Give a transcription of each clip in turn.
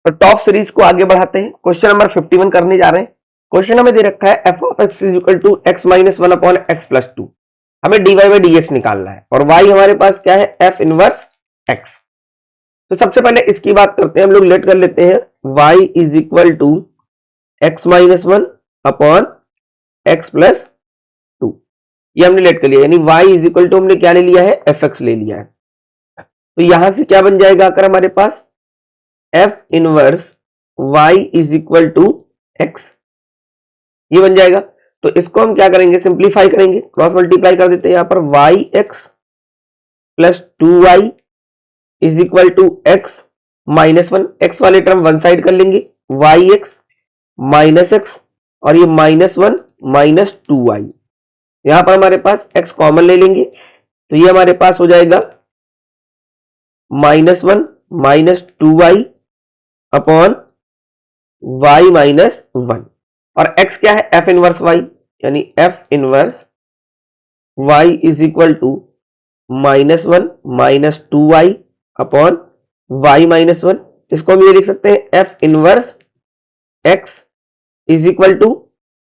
तो top series को आगे बढ़ाते हैं, क्वेश्चन नंबर 51 करने जा रहे हैं। क्वेश्चन हमें दे रखा है F of X is equal to X minus one upon X plus two, हमें dy बाई डी एक्स निकालना है और y हमारे पास क्या है, एफ इनवर्स x। तो सबसे पहले इसकी बात करते हैं, हम लोग लेट कर लेते हैं y is equal to X minus one upon X plus two, ये हमने लेट कर लिया, यानी y इज इक्वल टू हमने क्या ले लिया है, एफ एक्स ले लिया है। तो यहां से क्या बन जाएगा आकर हमारे पास F inverse y is equal to X, ये बन जाएगा। तो इसको हम क्या करेंगे, सिंप्लीफाई करेंगे, क्रॉस मल्टीप्लाई कर देते हैं यहां पर y X plus two Y is equal to X minus one, X वाले टर्म वन साइड कर लेंगे, वाई एक्स माइनस एक्स और ये minus one minus two Y, यहां पर हमारे पास x कॉमन ले लेंगे तो ये हमारे पास हो जाएगा minus one minus two Y upon Y minus one, और x क्या है, f इनवर्स y, यानी f inverse y is equal to minus one minus two Y upon Y minus one. इसको हम ये लिख सकते हैं f inverse x is equal to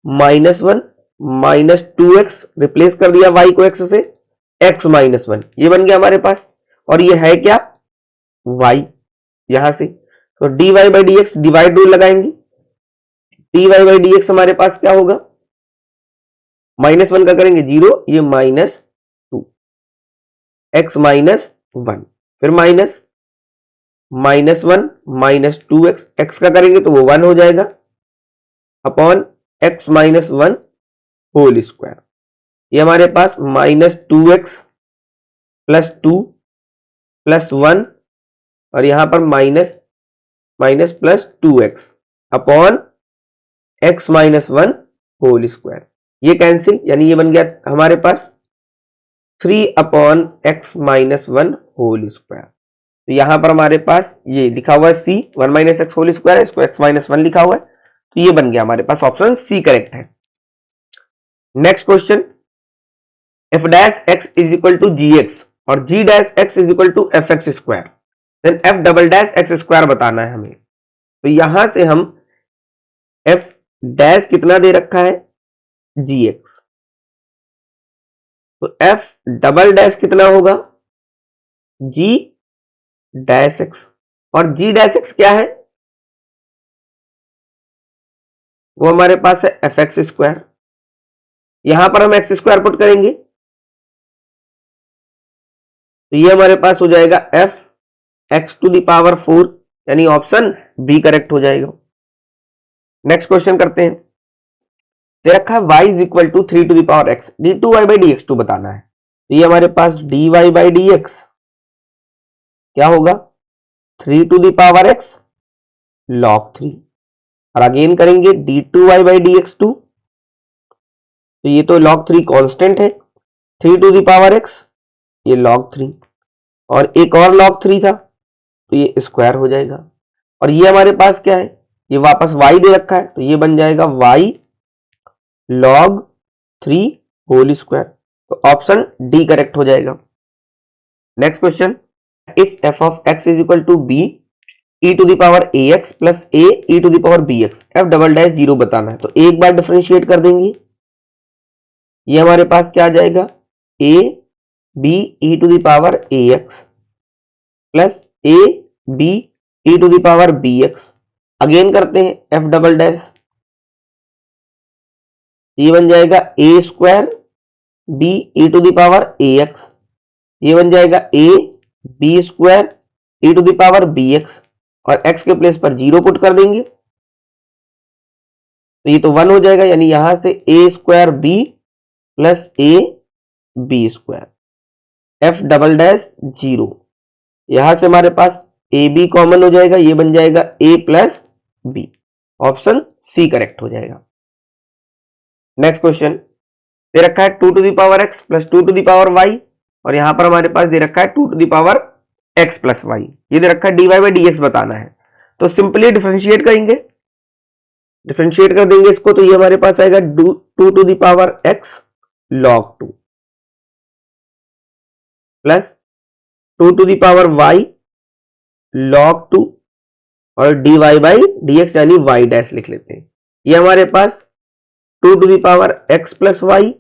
minus one minus two X, replace कर दिया y को x से, x माइनस वन, ये बन गया हमारे पास, और ये है क्या, y यहां से। तो dy by D x divide rule लगाएंगे, dy बाई डी एक्स हमारे पास क्या होगा, माइनस वन का करेंगे जीरो, ये minus two X minus one, फिर minus minus one minus two X, X का करेंगे तो वो वन हो जाएगा upon X minus one whole square, ये हमारे पास minus two X plus two plus one और यहां पर minus minus plus two X upon X minus one whole square, ये कैंसिल, यानी ये बन गया हमारे पास three upon X minus one whole square. तो यहां पर हमारे पास ये लिखा हुआ है C, one minus X whole square है, इसको एक्स माइनस वन लिखा हुआ है, तो ये बन गया हमारे पास ऑप्शन सी करेक्ट है। Next question, F dash X is equal to G X और G dash X is equal to F X square, then F double dash x square बताना है हमें। तो यहां से हम एफ डैश कितना दे रखा है, जी एक्स, तो एफ डबल डैश कितना होगा, जी डैश एक्स, और जी डैश एक्स क्या है, वो हमारे पास है एफ एक्स स्क्वायर, यहां पर हम एक्स स्क्वायर पुट करेंगे तो ये हमारे पास हो जाएगा F X to the power four, यानी ऑप्शन बी करेक्ट हो जाएगा। नेक्स्ट क्वेश्चन करते हैं, दे रखा है y is equal to three to the power X, D two Y by D X two बताना है। तो ये हमारे पास D Y by D X क्या होगा, three to the power X log three, और अगेन करेंगे D two Y by D X two, तो ये तो लॉग थ्री कॉन्स्टेंट है, three to the power X ये लॉग थ्री, और एक और लॉग थ्री था तो ये स्क्वायर हो जाएगा, और ये हमारे पास क्या है, ये वापस y दे रखा है, तो ये बन जाएगा y log three whole square, तो ऑप्शन डी करेक्ट हो जाएगा। Next question, if F of X is equal to B E to the power A X plus A E to the power B X, F double dash zero बताना है। तो एक बार differentiate कर देंगे, ये हमारे पास क्या आ जाएगा, A B E to the power A X plus A B E to the power B X, again करते हैं एफ डबल डैश, ये बन जाएगा A square B E to the power A X, ये बन जाएगा A B square E to the power B X, और x के प्लेस पर जीरो पुट कर देंगे तो ये तो वन हो जाएगा, यानी यहां से A square B plus A B square F double dash zero, यहां से हमारे पास ए बी कॉमन हो जाएगा, ये बन जाएगा a plus b, option C correct हो जाएगा। नेक्स्ट क्वेश्चन, दे रखा है two to the power x plus two to the power y, और यहां पर हमारे पास दे रखा है two to the power x plus y, ये दे रखा है d Y by D x बताना है। तो सिंपली डिफरेंशिएट करेंगे, डिफरेंशिएट कर देंगे इसको, तो ये हमारे पास आएगा two to the power X log two plus two to the power Y log two और dy बाई dx यानी y डैश लिख लेते हैं। ये हमारे पास 2 to the power x plus Y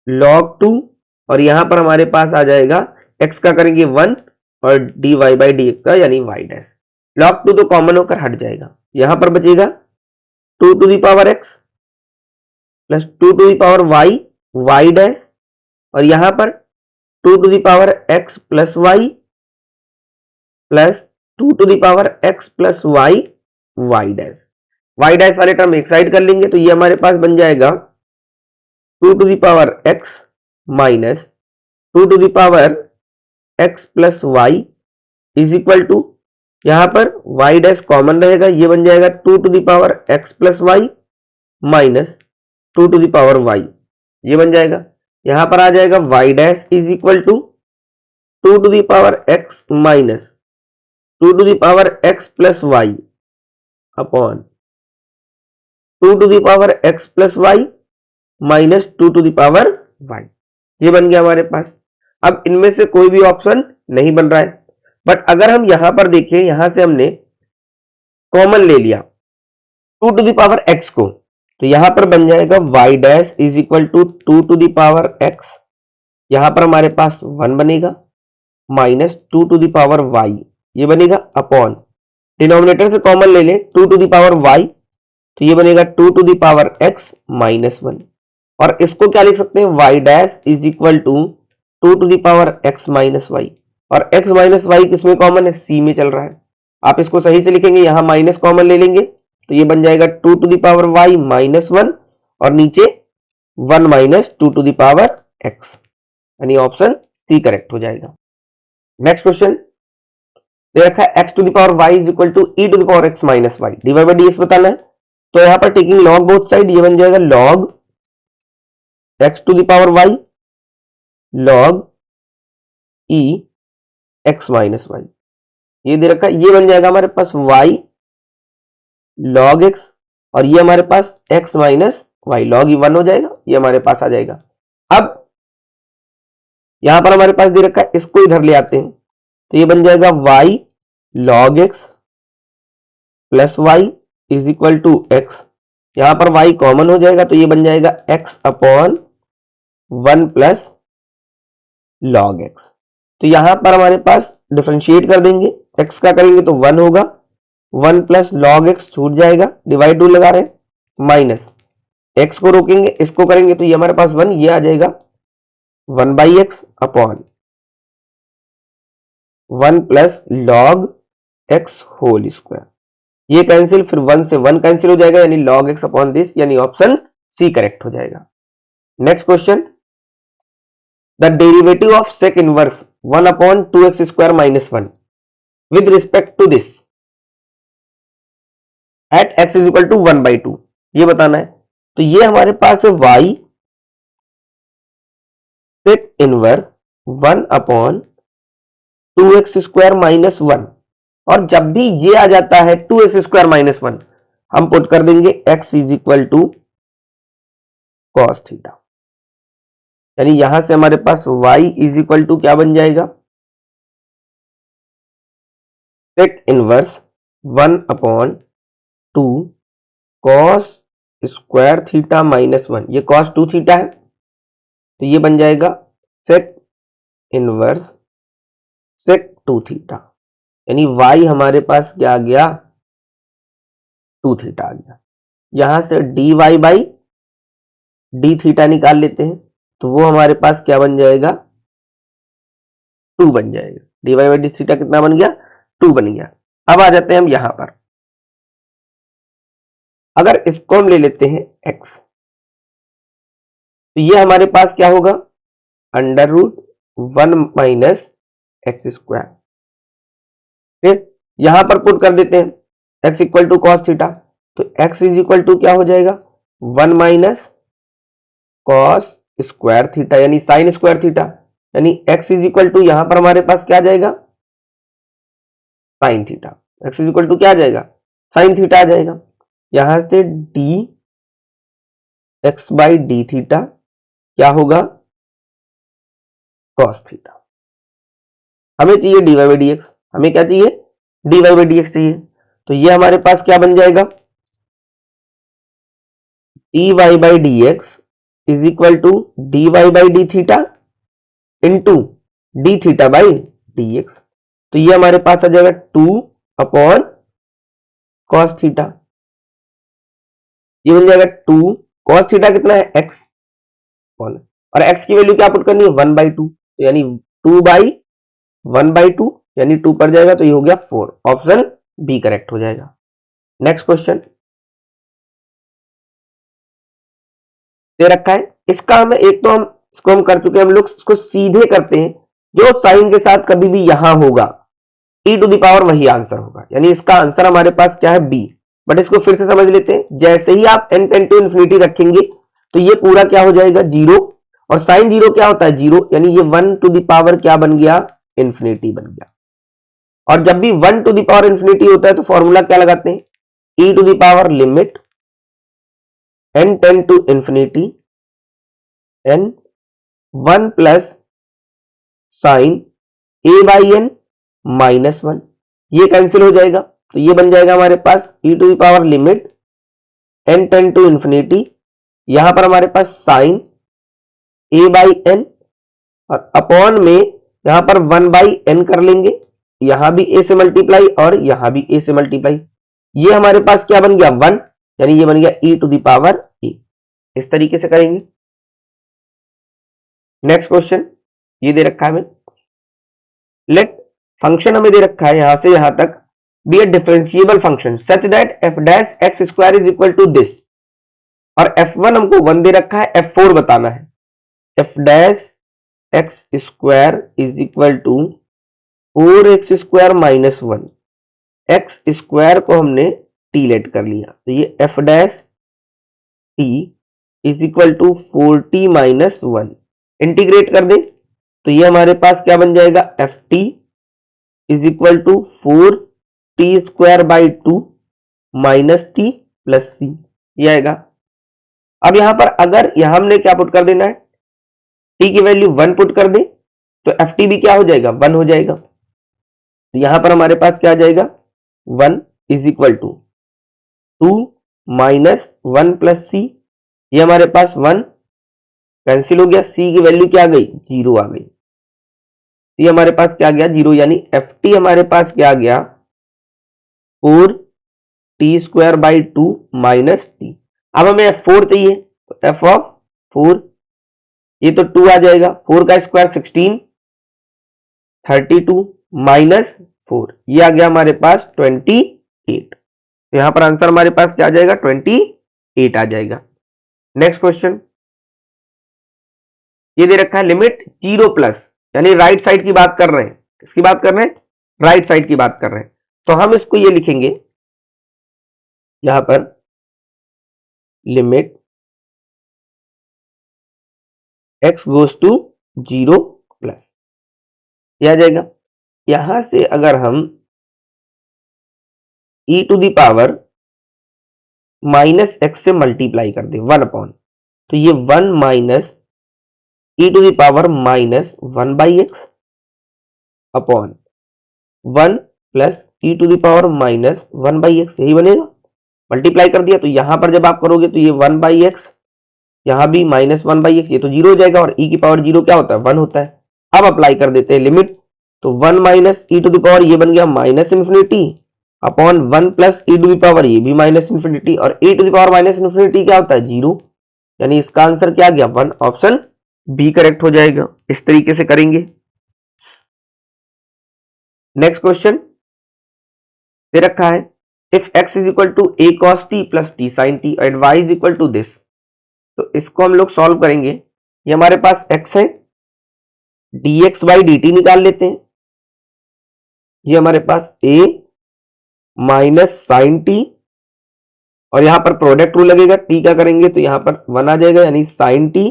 log 2 और यहां पर हमारे पास आ जाएगा x का करेंगे 1 और dy बाई dx का यानी y डैश। log 2 तो कॉमन होकर हट जाएगा, यहां पर बचेगा 2 to the power x plus 2 to the power y dash और यहां पर 2 to the power x plus y plus 2 to the power x plus y dash. y dash वाले टर्म एक साइड कर लेंगे तो ये हमारे पास बन जाएगा 2 to the power x minus 2 to the power x plus y is equal to, यहां पर y डैश कॉमन रहेगा, ये बन जाएगा 2 to the power x plus y minus 2 to the power y, ये बन जाएगा। यहां पर आ जाएगा y dash is equal to 2 to the power x minus 2 to the power x plus y upon 2 to the power x plus y minus 2 to the power y, ये बन गया हमारे पास। अब इनमें से कोई भी ऑप्शन नहीं बन रहा है, बट अगर हम यहां पर देखें, यहां से हमने कॉमन ले लिया 2 टू द पावर x को, तो यहां पर बन जाएगा y dash is equal to 2 to the power x, यहां पर हमारे पास 1 बनेगा minus 2 to the power y, ये बनेगा अपॉन डिनोमिनेटर से कॉमन ले लें 2 टू द पावर y, तो ये बनेगा 2 to the power x minus 1 और इसको क्या लिख सकते हैं y dash is equal to 2 to the power x minus y, और x माइनस वाई किसमें कॉमन है, c में चल रहा है। आप इसको सही से लिखेंगे, यहां माइनस कॉमन ले लेंगे तो ये बन जाएगा 2 to the power y minus 1 और नीचे 1 minus 2 to the power x, यानी ऑप्शन सी करेक्ट हो जाएगा। नेक्स्ट क्वेश्चन दे रखा है x to the power y is equal to e to the power x minus y, dy by dx बताना है। तो यहां पर टेकिंग लॉग बोथ साइड, ये बन जाएगा log x to the power y log e x minus y, ये दे रखा है। ये बन जाएगा हमारे पास y लॉग x और ये हमारे पास x माइनस वाई लॉग ई 1 हो जाएगा, ये हमारे पास आ जाएगा। अब यहां पर हमारे पास दे रखा है, इसको इधर ले आते हैं तो ये बन जाएगा y log x plus y is equal to x, यहां पर y कॉमन हो जाएगा तो ये बन जाएगा x upon 1 plus log x। तो यहां पर हमारे पास डिफरेंशिएट कर देंगे, x का करेंगे तो 1 होगा, 1 प्लस लॉग x छूट जाएगा, डिवाइड टू लगा रहे हैं माइनस x को रोकेंगे, इसको करेंगे तो ये हमारे पास 1, ये आ जाएगा 1 by x upon 1 plus log x whole square, ये कैंसिल, फिर 1 से 1 कैंसिल हो जाएगा यानी log x अपॉन दिस, यानी ऑप्शन सी करेक्ट हो जाएगा। Next question, the derivative of sec inverse 1 upon 2x square minus 1 with respect to this at x is equal to 1 by 2, ये बताना है। तो ये हमारे पास है y sec inverse 1 upon 2x square minus 1, और जब भी ये आ जाता है 2x स्क्वायर माइनस 1 हम पुट कर देंगे x is equal to cos theta, यानी यहां से हमारे पास y इज इक्वल टू क्या बन जाएगा, sec inverse 1 upon 2 cos square theta minus 1, ये कॉस 2 थीटा है तो ये बन जाएगा सेक इनवर्स सेक 2 थीटा, यानी y हमारे पास क्या आ गया 2 थीटा आ गया। यहां से dy बाई डी थीटा निकाल लेते हैं तो वो हमारे पास क्या बन जाएगा 2 बन जाएगा, dy बाई डी थीटा कितना बन गया 2 बन गया। अब आ जाते हैं हम यहां पर, अगर इसको हम ले लेते हैं x तो ये हमारे पास क्या होगा under root 1 minus x square, फिर यहां पर पुट कर देते हैं x equal to cos theta, तो x इज इक्वल टू क्या हो जाएगा 1 माइनस कॉस स्क्वायर थीटा यानी साइन स्क्वायर थीटा, यानी x इज इक्वल टू यहां पर हमारे पास क्या आ जाएगा sine theta, x is equal to क्या आ जाएगा साइन थीटा आ जाएगा। यहां से d x by d theta क्या होगा कॉस थीटा, हमें चाहिए d Y by D x, हमें क्या चाहिए dy बाई डी एक्स चाहिए, तो ये हमारे पास क्या बन जाएगा, dy by D x is equal to dy by d theta into d theta by D x. तो ये हमारे पास आ जाएगा 2 अपॉन कॉस थीटा, ये बन जाएगा 2 कॉस थीटा कितना है x अपॉन, और x की वैल्यू क्या पुट करनी है 1/2, तो यानी 2/1/2 यानी 2 पर जाएगा, तो ये हो गया 4, ऑप्शन बी करेक्ट हो जाएगा। नेक्स्ट क्वेश्चन दे रखा है, इसका हमें एक तो हम इसको हम कर चुके हैं, हम लोग इसको सीधे करते हैं, जो साइन के साथ कभी भी यहां होगा e टू द पावर वही आंसर होगा, यानी इसका आंसर हमारे पास क्या है बी। बट इसको फिर से समझ लेते हैं, जैसे ही आप n टेंड टू इन्फिनिटी रखेंगे तो ये पूरा क्या हो जाएगा 0, और साइन 0 क्या होता है 0, यानी ये 1 टू द पावर क्या बन गया इन्फिनिटी बन गया। और जब भी 1 टू द पावर इन्फिनिटी होता है तो फॉर्मूला क्या लगाते हैं, e to the power limit n tend to infinity n 1 plus sine a by n -1, ये कैंसिल हो जाएगा, तो ये बन जाएगा हमारे पास e to the power limit n tend to infinity, यहां पर हमारे पास साइन a बाई एन, और अपॉन में यहां पर 1 बाई एन कर लेंगे, यहां भी a से मल्टीप्लाई और यहां भी a से मल्टीप्लाई, ये हमारे पास क्या बन गया 1, यानी ये बन गया e to the power a। इस तरीके से करेंगे। नेक्स्ट क्वेश्चन ये दे रखा है हमें, लेट फंक्शन हमें दे रखा है यहां से यहां तक be a differentiable function such that f dash x square is equal to this, और f1 हमको 1 दे रखा है, f4 बताना है, f dash x square is equal to 4x square minus 1, x square को हमने t लेट कर लिया, तो ये f dash t is equal to 4t minus 1, integrate कर दे तो ये हमारे पास क्या बन जाएगा f t is equal to 4t square by 2 minus t plus c, ये आएगा। अब यहां पर अगर यहां हमने क्या पुट कर देना है, t की वैल्यू 1 पुट कर दे तो एफ टी भी क्या हो जाएगा 1 हो जाएगा, तो यहां पर हमारे पास क्या आ जाएगा 1 is equal to 2 minus 1 plus c, ये हमारे पास 1 कैंसिल हो गया, सी की वैल्यू क्या आ गई 0 आ गई, सी हमारे पास क्या आ गया 0, यानी एफ टी हमारे पास क्या आ गया 4t square by 2 minus T. अब हमें f4 चाहिए, तो f ऑफ 4, ये तो 2 आ जाएगा, 4 का स्क्वायर 16, 32 माइनस 4, ये आ गया हमारे पास 28, तो यहां पर आंसर हमारे पास क्या आ जाएगा 28 आ जाएगा। नेक्स्ट क्वेश्चन ये दे रखा है, लिमिट 0 प्लस, यानी राइट साइड की बात कर रहे हैं, किसकी बात कर रहे हैं राइट साइड की बात कर रहे हैं, तो हम इसको ये लिखेंगे यहां पर limit x goes to 0 plus, यह आ जाएगा। यहां से अगर हम e to the power minus x से मल्टीप्लाई कर दे 1 अपॉन, तो ये 1 minus e to the power minus 1 by x upon 1 plus e to the power minus 1 by x, यही बनेगा। मल्टीप्लाई कर दिया तो यहां पर जब आप करोगे तो ये 1 बाई एक्स, यहां भी माइनस 1 बाई एक्स, ये तो 0 हो जाएगा, और e की पावर 0 क्या होता है 1 होता है। अब अप्लाई कर देते हैं लिमिट, तो 1 minus e to the power ये बन गया minus infinity upon 1 plus e to the power ये भी माइनस इन्फिनिटी, और e to the power minus infinity क्या होता है 0, यानी इसका आंसर क्या आ गया 1, ऑप्शन बी करेक्ट हो जाएगा। इस तरीके से करेंगे। नेक्स्ट क्वेश्चन दे रखा है, if x is equal to a cos t plus t sin t and y is equal to this, तो इसको हम लोग सॉल्व करेंगे। ये हमारे पास x है, dx बाई dt निकाल लेते हैं, ये हमारे पास a माइनस साइन t, और यहां पर प्रोडक्ट रूल लगेगा, t का करेंगे तो यहां पर 1 आ जाएगा, यानी sine t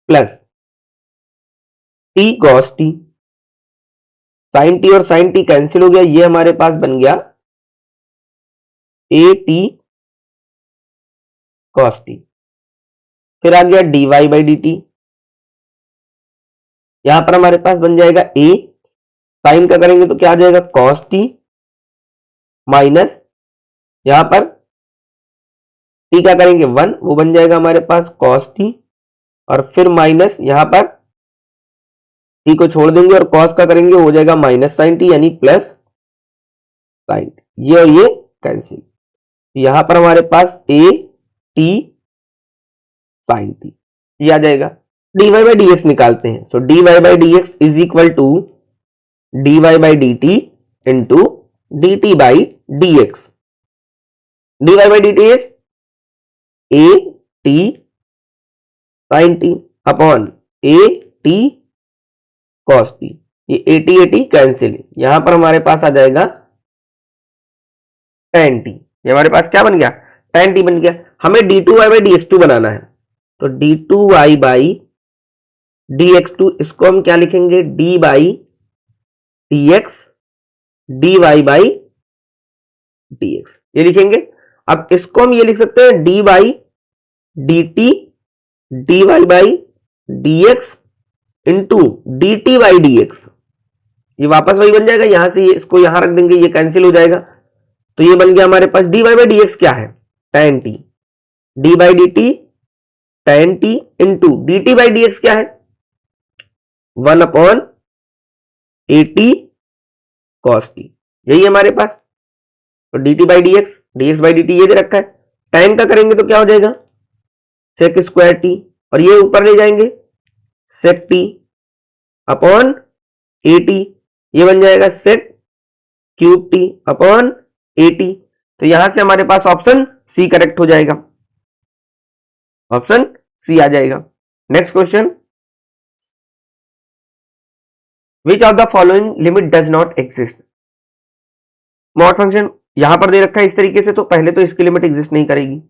plus t cos t, sine t और साइन t कैंसिल हो गया, ये हमारे पास बन गया a t cos t, फिर आ गया dy बाई dt, यहां पर हमारे पास बन जाएगा a साइन का करेंगे तो क्या आ जाएगा cos t माइनस यहां पर t का करेंगे 1, वो बन जाएगा हमारे पास cos t और फिर माइनस यहां पर t को छोड़ देंगे और cos का करेंगे हो जाएगा माइनस साइन t यानी प्लस साइन t, ये और ये कैंसिल। यहां पर हमारे पास a t साइन t ये आ जाएगा। dy बाई dx निकालते हैं। So dy by dx is equal to dy by dt into dt by dx। dy by dt is a t sine t upon a t cos t। ये a t cancel, यहां पर हमारे पास आ जाएगा tan t। ये हमारे पास क्या बन गया tan t बन गया। हमें d2y बाई dx2 बनाना है तो d2y बाई dx2 इसको हम क्या लिखेंगे d by dx dy by dx ये लिखेंगे। अब इसको हम ये लिख सकते हैं d by dt dy by dx into dt by dx। ये वापस वही बन जाएगा, यहां से इसको यहां रख देंगे, ये कैंसिल हो जाएगा। तो ये बन गया हमारे पास dy बाई dx क्या है tan t, d by dt tan t into dt by dx क्या है 1 अपॉन at cos t, यही है हमारे पास। तो dt by dx dx by dt ये दे रखा है। tan का करेंगे तो क्या हो जाएगा sec स्क्वायर t और ये ऊपर ले जाएंगे sec t अपॉन at, ये बन जाएगा sec cube t upon at। तो यहां से हमारे पास ऑप्शन सी करेक्ट हो जाएगा, ऑप्शन सी आ जाएगा। Next question, which of the following limit does not exist. Mod function यहां पर दे रखा है इस तरीके से, तो पहले तो इसकी लिमिट एग्जिस्ट नहीं करेगी,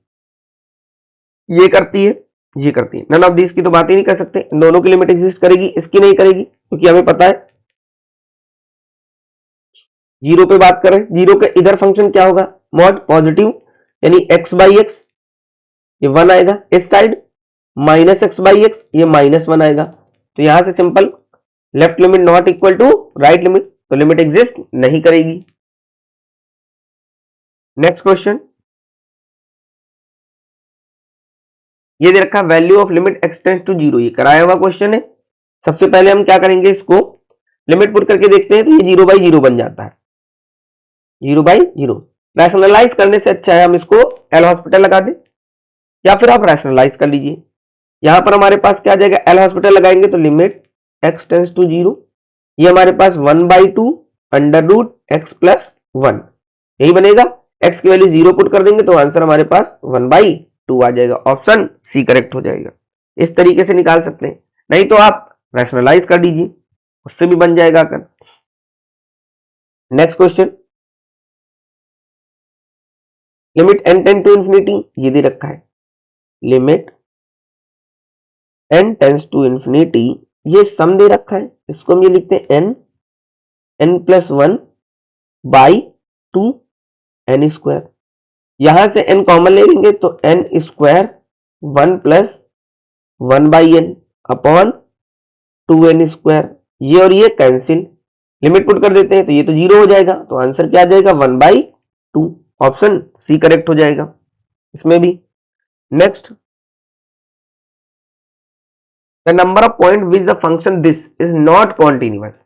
ये करती है ये करती है, नन ऑफ दिस की तो बात ही नहीं कर सकते। इन दोनों की लिमिट एग्जिस्ट करेगी, इसकी नहीं करेगी, क्योंकि हमें पता है जीरो पे बात करें, जीरो के इधर फंक्शन क्या होगा मॉड पॉजिटिव यानी x बाई एक्स ये 1 आएगा, इस साइड माइनस एक्स बाई एक्स ये -1 आएगा। तो यहां से simple left limit not equal to right limit, तो लिमिट एग्जिस्ट नहीं करेगी। नेक्स्ट क्वेश्चन, ये दे रखा value of limit x tends to 0, ये कराया हुआ क्वेश्चन है। सबसे पहले हम क्या करेंगे, इसको लिमिट पुट करके देखते हैं, तो ये 0 बाई 0 बन जाता है, 0 बाई 0। रैशनलाइज करने से अच्छा है हम इसको एल हॉस्पिटल लगा दें, या फिर आप रैशनलाइज कर लीजिए। यहां पर हमारे पास क्या आ जाएगा, एल हॉस्पिटल लगाएंगे तो लिमिट x टेंड्स टू 0, ये हमारे पास 1/2 अंडर रूट x प्लस 1 यही बनेगा। x की वैल्यू 0 पुट कर देंगे तो आंसर हमारे पास 1/2 आ जाएगा, ऑप्शन सी करेक्ट हो जाएगा। इस तरीके से निकाल सकते हैं, नहीं तो आप रैशनलाइज कर दीजिए, उससे भी बन जाएगा। कर next question, limit n tend to infinity ये दे रखा है, limit n tends to infinity ये सम दे रखा है, इसको हम ये लिखते हैं n plus 1 by 2 n square. यहां से n कॉमन ले लेंगे तो n square 1 plus 1 by n upon 2n square, ये और ये कैंसिल। लिमिट पुट कर देते हैं तो ये तो 0 हो जाएगा, तो आंसर क्या आ जाएगा 1/2, ऑप्शन सी करेक्ट हो जाएगा इसमें भी। Next, the number of point which the function this is not continuous.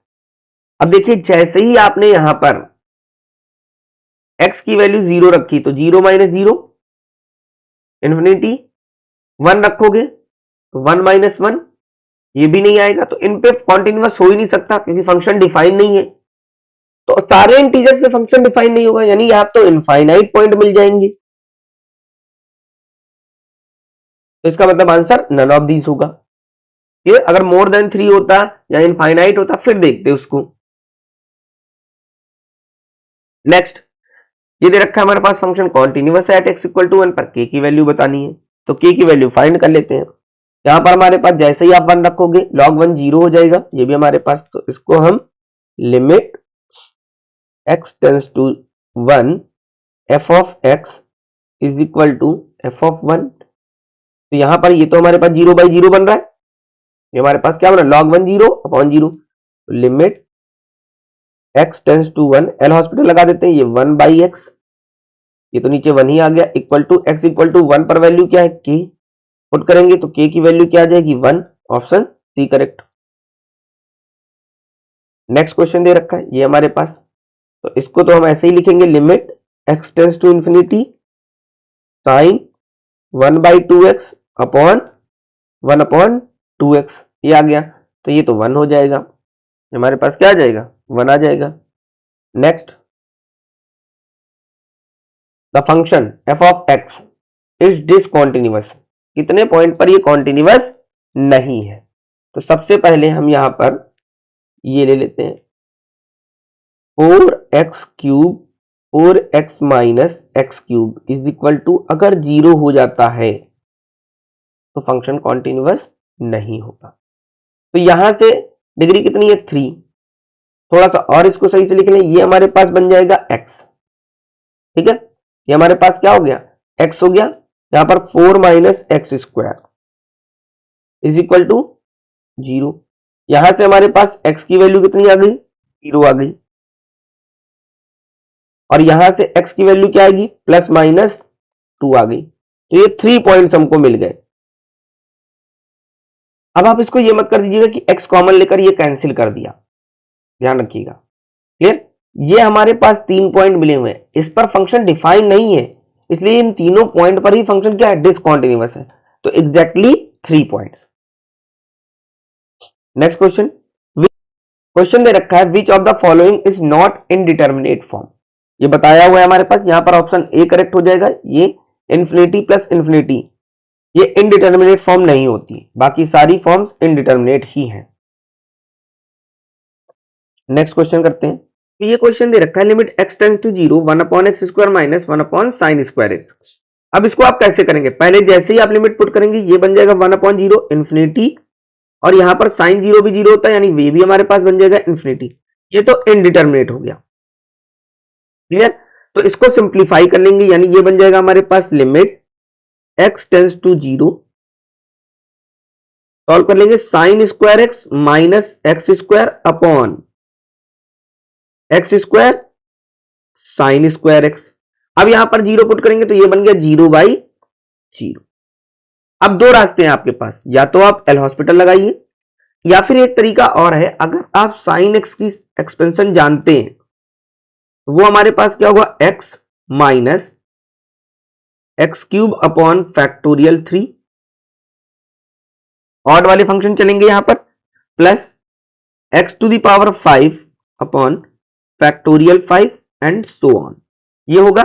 अब देखिए जैसे ही आपने यहां पर x की वैल्यू 0 रखी तो 0 माइनस 0 इंफिनिटी, 1 रखोगे तो 1 माइनस 1 ये भी नहीं आएगा, तो इन पे कॉन्टिन्यूअस हो ही नहीं सकता क्योंकि फंक्शन डिफाइन नहीं है। तो सारे इंटीजर्स पे फंक्शन डिफाइन नहीं होगा, यानी आप तो इनफाइनाइट पॉइंट मिल जाएंगे, तो इसका मतलब आंसर नन ऑफ दीज होगा। ये अगर मोर देन 3 होता या इनफाइनाइट होता फिर देखते उसको। नेक्स्ट, ये दे रखा है हमारे पास फंक्शन कॉन्टिन्यूअस है एट x इक्वल टू 1 पर k की वैल्यू बतानी है, तो k की वैल्यू फाइंड कर लेते हैं। यहां पर हमारे पास जैसे ही आप 1 रखोगे log 1 0 हो जाएगा, ये भी हमारे पास, तो इसको हम limit x tends to 1 f of x is equal to f of 1। तो यहां पर ये तो हमारे पास 0/0 बन रहा है, ये हमारे पास क्या बना log 1 0 upon 0, limit x tends to 1, L Hospital लगा देते हैं, ये 1/x, ये तो नीचे 1 ही आ गया, equal to x equal to 1 पर वैल्यू क्या है k, पुट करेंगे तो k की वैल्यू क्या आ जाएगी 1, option C correct. Next question दे रखा है ये हमारे पास, तो इसको तो हम ऐसे ही लिखेंगे, limit x tends to infinity sine 1/2x upon 1/2x, ये आ गया, तो ये तो 1 हो जाएगा, हमारे पास क्या आ जाएगा 1 आ जाएगा। Next, the function f of x is discontinuous, कितने पॉइंट पर ये कॉन्टिन्यूअस नहीं है, तो सबसे पहले हम यहां पर ये ले लेते हैं 4x cube 4x minus x cube is equal to, अगर 0 हो जाता है तो फंक्शन कॉन्टिन्यूअस नहीं होगा। तो यहां से डिग्री कितनी है 3, थोड़ा सा और इसको सही से लिख लें, ये हमारे पास बन जाएगा x, ठीक है, ये हमारे पास क्या हो गया x हो गया, यहां पर 4 minus x square is equal to 0, यहां से हमारे पास x की वैल्यू कितनी आ गई 0 आ गई, और यहां से x की वैल्यू क्या आएगी प्लस माइनस 2 आ गई, तो ये 3 पॉइंट्स हमको मिल गए। अब आप इसको ये मत कर दीजिएगा कि x कॉमन लेकर ये कैंसिल कर दिया, ध्यान रखिएगा, क्लियर, ये हमारे पास 3 पॉइंट मिले हुए हैं, इस पर फंक्शन डिफाइन नहीं है, इसलिए इन तीनों पॉइंट पर ही फंक्शन क्या है डिसकंटिन्यूअस है, तो exactly 3 points. Next question, question दे रखा है which of the following is not indeterminate form, ये बताया हुआ है हमारे पास, यहां पर ऑप्शन ए करेक्ट हो जाएगा, ये इंफिनिटी प्लस इंफिनिटी ये इनडिटरमिनेट फॉर्म नहीं होती, बाकी सारी फॉर्म्स इनडिटरमिनेट ही हैं। नेक्स्ट क्वेश्चन करते हैं, तो ये क्वेश्चन दे रखा है limit x tends to 0 1/x square minus 1/sin square x। अब इसको आप कैसे करेंगे, पहले जैसे ही आप लिमिट पुट करेंगे ये बन जाएगा 1/0 इंफिनिटी, और यहां पर sin 0 भी 0 होता है, यानी वे भी हमारे पास बन जाएगा इंफिनिटी, ये तो इनडिटरमिनेट हो गया, क्लियर, तो इसको सिंप्लीफाई कर लेंगे, यानी ये बन जाएगा हमारे पास limit x tends to 0, solve कर लेंगे sin square x minus x square upon x square sine square x. अब यहां पर 0 पुट करेंगे तो ये बन गया 0/0। अब दो रास्ते हैं आपके पास, या तो आप एल हॉस्पिटल लगाइए, या फिर एक तरीका और है, अगर आप साइन एक्स की एक्सपेंशन जानते हैं वो हमारे पास क्या होगा x minus x cube upon factorial 3, odd वाले फंक्शन चलेंगे यहां पर, plus x to the power 5 upon factorial 5 and so on, ये होगा।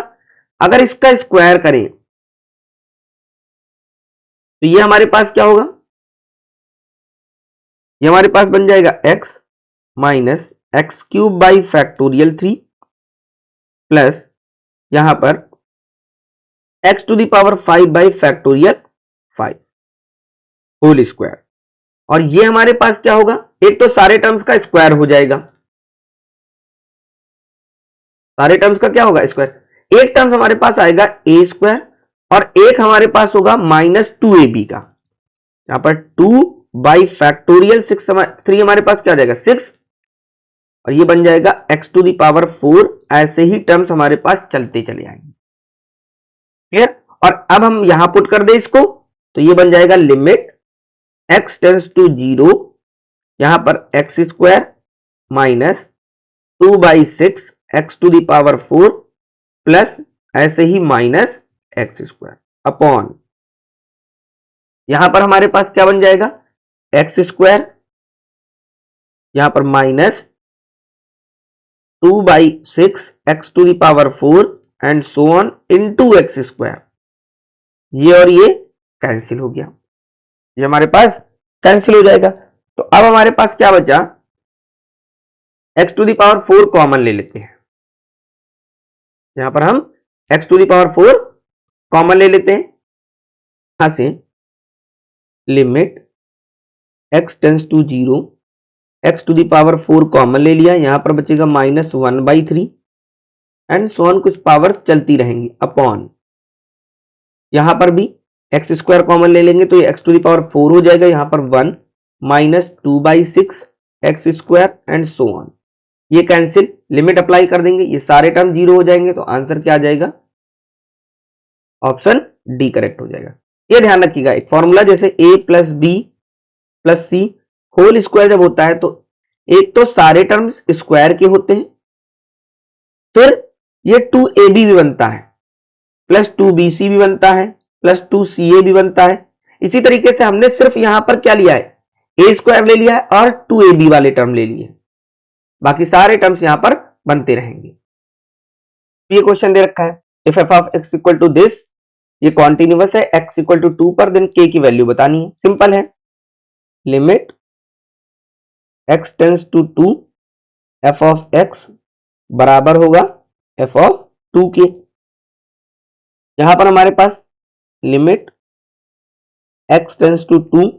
अगर इसका स्क्वायर करें तो ये हमारे पास क्या होगा, ये हमारे पास बन जाएगा x minus x cube by factorial 3 plus यहां पर x to the power 5 by factorial 5 whole square, और ये हमारे पास क्या होगा, एक तो सारे टर्म्स का स्क्वायर हो जाएगा, सारे टर्म्स का क्या होगा स्क्वायर, एक टर्म्स हमारे पास आएगा ए स्क्वायर, और एक हमारे पास होगा -2ab का, यहां पर 2 बाई फैक्टोरियल 3 हमारे पास क्या आ जाएगा 6, और ये बन जाएगा x टू द पावर 4, ऐसे ही टर्म्स हमारे पास चलते चले आएंगे, क्लियर। और अब हम यहां पुट कर दे इसको, तो ये बन जाएगा लिमिट x टेंस टू 0, यहां पर x square minus 2/6 x to the power 4 plus ऐसे ही माइनस एक्स स्क्वायर अपॉन, यहां पर हमारे पास क्या बन जाएगा एक्स स्क्वायर, यहां पर minus 2/6 x to the power 4 and so on into x square, ये और ये कैंसिल हो गया, ये हमारे पास कैंसिल हो जाएगा। तो अब हमारे पास क्या बचा, x to the power 4 common ले लेते हैं, यहां पर हम x to the power 4 common ले लेते हैं, यहां से limit x tends to 0, x to the power 4 common ले लिया, यहां पर बचेगा -1/3 एंड सो ऑन, कुछ पावर्स चलती रहेंगी अपॉन, यहां पर भी एक्स स्क्वायर कॉमन ले लेंगे तो ये एक्स टू द पावर 4 हो जाएगा, यहां पर 1 -2/6 x square and so on, ये कैंसिल, लिमिट अप्लाई कर देंगे, ये सारे टर्म 0 हो जाएंगे, तो आंसर क्या आ जाएगा, ऑप्शन डी करेक्ट हो जाएगा। ये ध्यान रखिएगा, एक फॉर्मूला जैसे a plus B plus C whole square जब होता है तो एक तो सारे टर्म्स स्क्वायर के होते हैं, फिर ये 2ab भी बनता है, प्लस 2bc भी बनता है, प्लस 2ca भी बनता है। इसी तरीके से हमने सिर्फ यहां पर क्या लिया है, a स्क्वायर ले लिया है और 2ab वाले टर्म ले लिए, बाकी सारे टर्म्स यहां पर बनते रहेंगे। ये क्वेश्चन दे रखा है, if f of x equal to this, ये कॉन्टिन्यूअस है, x इक्वल टू 2 पर, देन k की वैल्यू बतानी है। सिंपल है, limit x tends to 2 f of x बराबर होगा f ऑफ 2k। यहां पर हमारे पास limit x tends to 2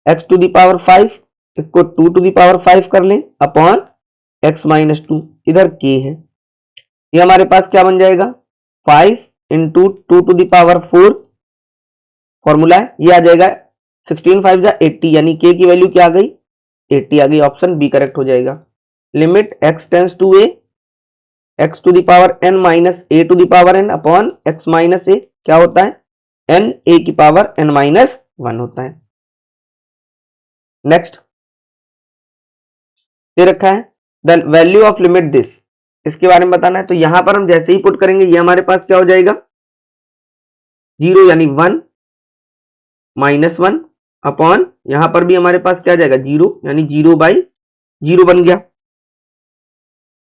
x to the power 5 इसको 2 टू द पावर 5 कर लें अपॉन x माइनस 2, इधर k है, ये हमारे पास क्या बन जाएगा 5 into 2 to the power 4 formula है, ये आ जाएगा 16 5 जा 80, यानी k की वैल्यू क्या आ गई 80 आ गई, ऑप्शन बी करेक्ट हो जाएगा। Limit x tends to a x to the power n minus a to the power n upon x minus a क्या होता है n a की पावर n माइनस 1 होता है। नेक्स्ट दे रखा है the value of limit this, इसके बारे में बताना है, तो यहां पर हम जैसे ही पुट करेंगे ये हमारे पास क्या हो जाएगा 0 यानी 1 माइनस 1 अपॉन यहां पर भी हमारे पास क्या जाएगा 0 यानी 0 बाई 0 बन गया।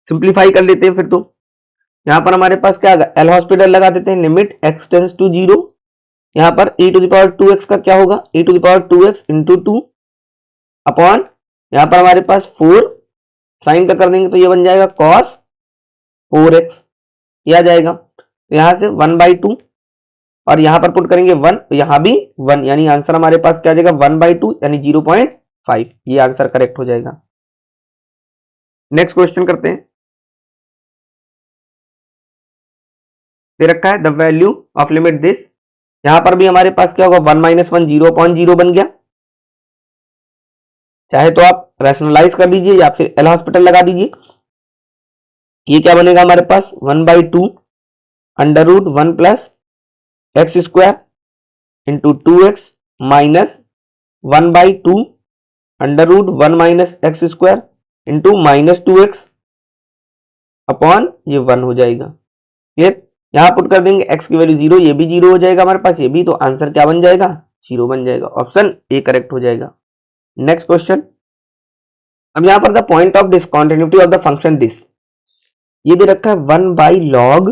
सिंप्लीफाई कर लेते हैं फिर, तो यहां पर हमारे पास क्या आएगा एल हॉस्पिटल लगा देते हैं, लिमिट x टेंस टू 0, यहां पर e to the power 2x का क्या होगा e to the power 2x into 2 upon यहां पर हमारे पास 4 साइन का कर देंगे तो ये बन जाएगा cos 4x, ये आ जाएगा, तो यहां से 1 बाई 2 और यहां पर पुट करेंगे 1 तो यहां भी 1, यानी आंसर हमारे पास क्या आ जाएगा 1 बाई 2 यानी 0.5, ये आंसर करेक्ट हो जाएगा। नेक्स्ट क्वेश्चन करते हैं, दे रखा है the value of limit this, यहां पर भी हमारे पास क्या होगा 1 माइनस 1 0.0 बन गया, चाहे तो आप रैशनलाइज कर दीजिए या फिर एल हॉस्पिटल लगा दीजिए, ये क्या बनेगा हमारे पास 1 by 2 under root 1 plus x square into 2x minus 1 by 2 under root 1 minus x square into minus 2x upon ये 1 हो जाएगा। क्लियर, यहां पुट कर देंगे x की वैल्यू 0, ये भी 0 हो जाएगा हमारे पास, ये भी, तो आंसर क्या बन जाएगा 0 बन जाएगा, ऑप्शन ए करेक्ट हो जाएगा। नेक्स्ट क्वेश्चन, अब यहां पर the point of discontinuity of the function this, ये दे रखा है 1 बाई लॉग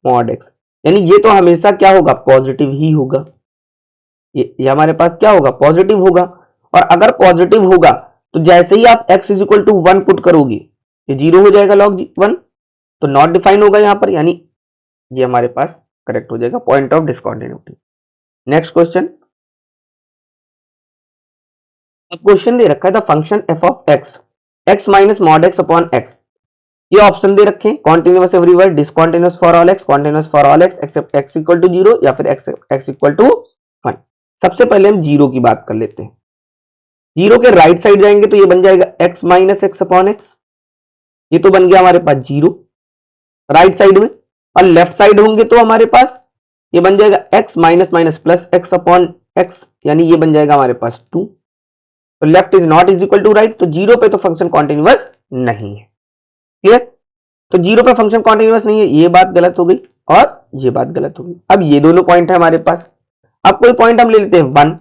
मॉड x, यानी ये तो हमेशा क्या होगा पॉजिटिव ही होगा, ये हमारे पास क्या होगा पॉजिटिव होगा, और अगर पॉजिटिव होगा तो जैसे ही आप x is equal to 1 put करोगे ये 0 हो जाएगा लॉग 1, तो नॉट डिफाइन होगा यहां पर, यानी ये हमारे पास करेक्ट हो जाएगा point of discontinuity. Next question, अब क्वेश्चन दे रखा है the function f of x minus mod x upon x, ये ऑप्शन दे रखे हैं continuous everywhere, discontinuous for all x, continuous for all x except x equal to 0 या फिर x इक्वल टू 1। सबसे पहले हम 0 की बात कर लेते हैं, 0 के राइट साइड जाएंगे तो ये बन जाएगा x minus x upon x, ये तो बन गया हमारे पास 0 राइट साइड में, और लेफ्ट साइड होंगे तो हमारे पास ये बन जाएगा x minus minus plus x upon x, यानी ये बन जाएगा हमारे पास 2, तो left is not is equal to right, तो 0 पे तो फंक्शन कॉन्टिन्यूअस नहीं है। क्लियर, तो 0 पे फंक्शन कॉन्टिन्यूअस नहीं है, ये बात गलत हो गई और ये बात गलत हो गई। अब ये दोनों पॉइंट है हमारे पास, अब कोई पॉइंट हम ले लेते हैं 1।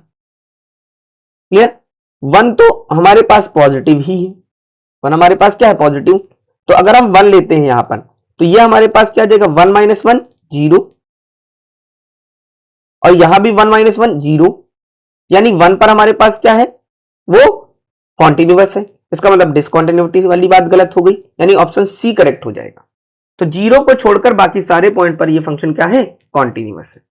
क्लियर, 1 तो हमारे पास पॉजिटिव ही है, 1 हमारे पास क्या है पॉजिटिव, तो अगर हम 1 लेते हैं यहां पर तो ये हमारे पास क्या आ जाएगा 1 माइनस 1 0, और यहां भी 1 माइनस 1 0, यानी 1 पर हमारे पास क्या है वो कॉन्टिन्यूअस है, इसका मतलब डिसकंटिन्यूटी वाली बात गलत हो गई, यानी ऑप्शन सी करेक्ट हो जाएगा। तो 0 को छोड़कर बाकी सारे पॉइंट पर ये फंक्शन क्या है कॉन्टिन्यूअस है।